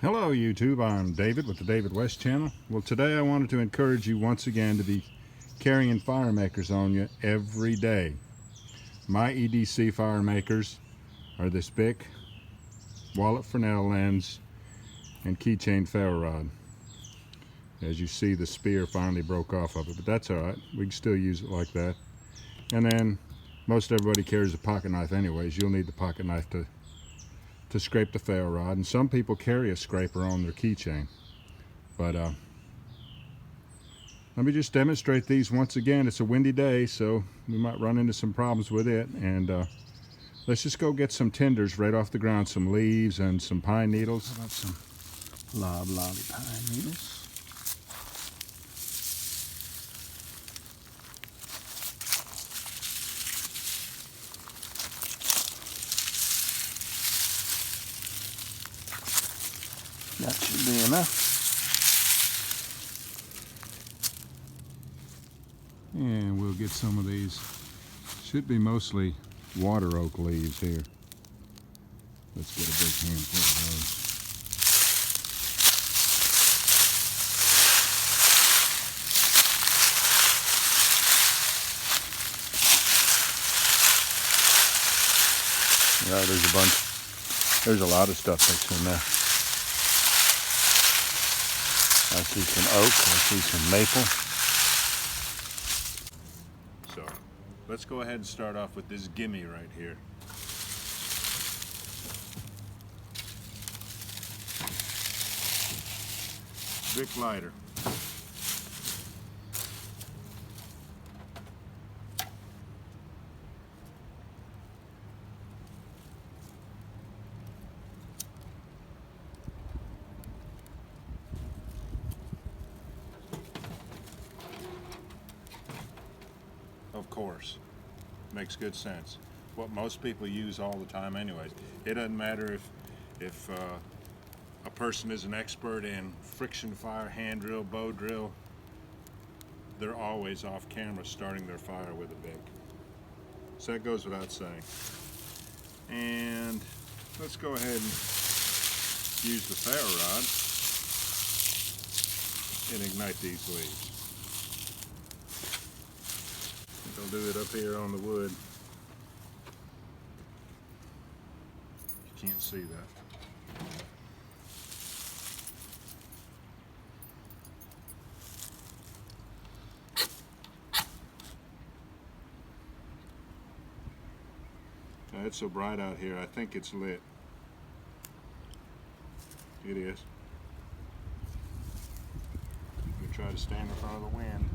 Hello YouTube, I'm David with the David West channel. Well, today I wanted to encourage you once again to be carrying fire makers on you every day. My EDC fire makers are this BIC, Fresnel lens, and Keychain Ferro Rod. As you see, the spear finally broke off of it, but that's alright, we can still use it like that. And then most everybody carries a pocket knife anyways. You'll need the pocket knife to scrape the ferro rod, and some people carry a scraper on their keychain. But let me just demonstrate these once again. It's a windy day, so we might run into some problems with it, and let's just go get some tinders right off the ground, some leaves and some pine needles. How about some loblolly pine needles? That should be enough. And we'll get some of these. Should be mostly water oak leaves here. Let's get a big handful of those. Yeah, there's a bunch. There's a lot of stuff that's in there. I see some oak, I see some maple. So, let's go ahead and start off with this gimme right here. BIC lighter. Of course, makes good sense. What most people use all the time anyways. It doesn't matter if a person is an expert in friction fire, hand drill, bow drill, they're always off camera starting their fire with a BIC. So that goes without saying. And let's go ahead and use the ferro rod and ignite these leaves. I'll do it up here on the wood. You can't see that. Now, it's so bright out here, I think it's lit. It is. I'm going to try to stand in front of the wind.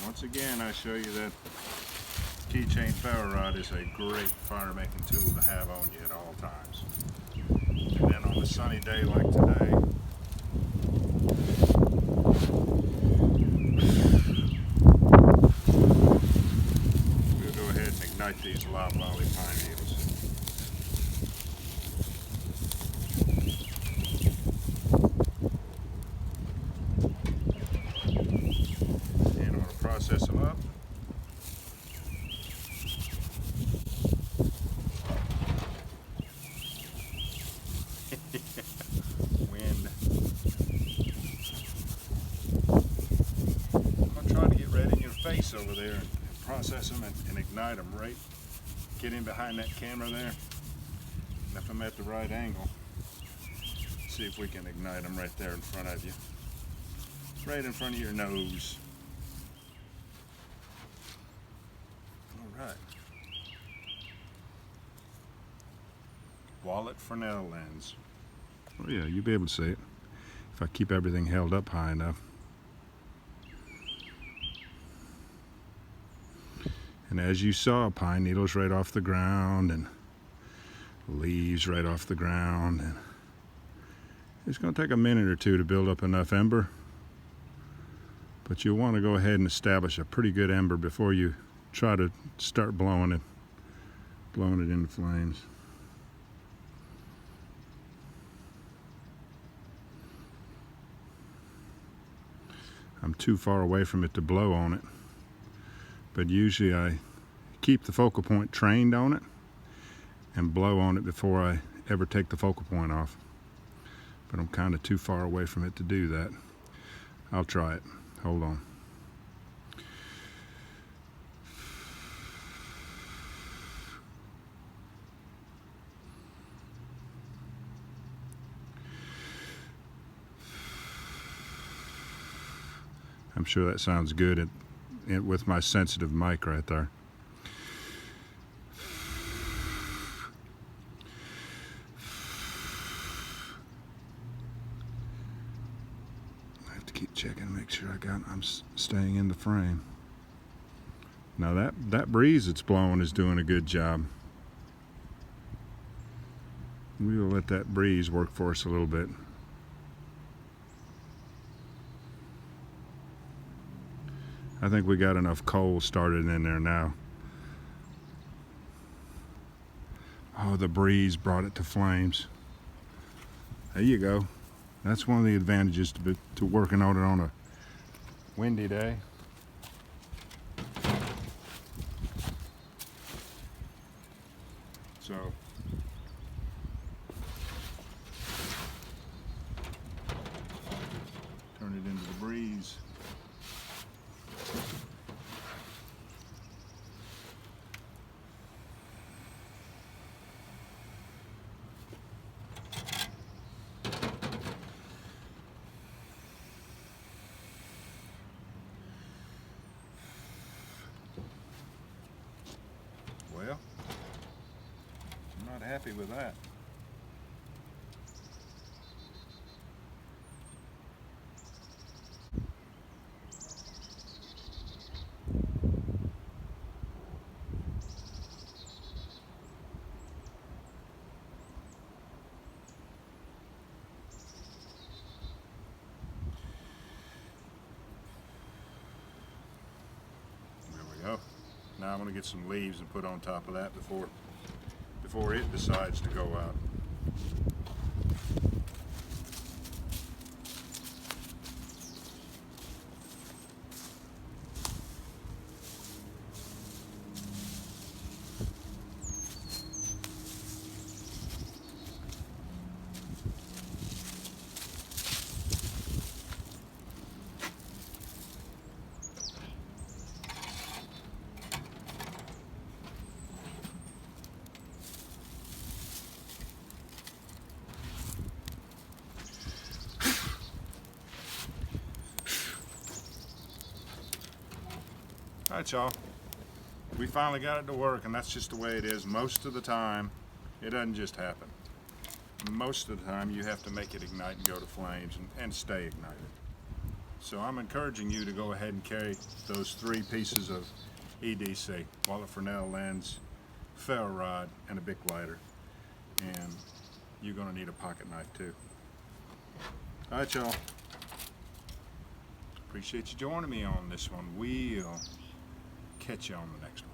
Once again, I show you that Keychain Ferro Rod is a great fire making tool to have on you at all times. And then on a sunny day like today, we'll go ahead and ignite these loblolly pine needles. Process them up. Wind. I'm going to try to get right in your face over there and process them and ignite them right. Get in behind that camera there. And if I'm at the right angle, see if we can ignite them right there in front of you. Right in front of your nose. Right. Fresnel lens. Oh yeah, you'll be able to see it if I keep everything held up high enough. And as you saw, pine needles right off the ground and leaves right off the ground, and it's going to take a minute or two to build up enough ember But you'll want to go ahead and establish a pretty good ember before you try to start blowing it into flames. I'm too far away from it to blow on it, but usually I keep the focal point trained on it and blow on it before I ever take the focal point off. But I'm kind of too far away from it to do that. I'll try it. Hold on. I'm sure that sounds good with my sensitive mic right there. I have to keep checking to make sure I'm staying in the frame. Now that breeze it's blowing is doing a good job. We will let that breeze work for us a little bit. I think we got enough coal started in there now. Oh, the breeze brought it to flames. There you go. That's one of the advantages to working on it on a windy day. So turn it into the breeze. Well, I'm not happy with that. Now I'm going to get some leaves and put on top of that before it decides to go out. Alright, y'all, we finally got it to work, and that's just the way it is most of the time. It doesn't just happen. Most of the time you have to make it ignite and go to flames and stay ignited. So I'm encouraging you to go ahead and carry those 3 pieces of EDC, wallet Fresnel lens, ferro rod, and a BIC lighter. And you're going to need a pocket knife too. Alright, y'all. Appreciate you joining me on this one. We'll catch you on the next one.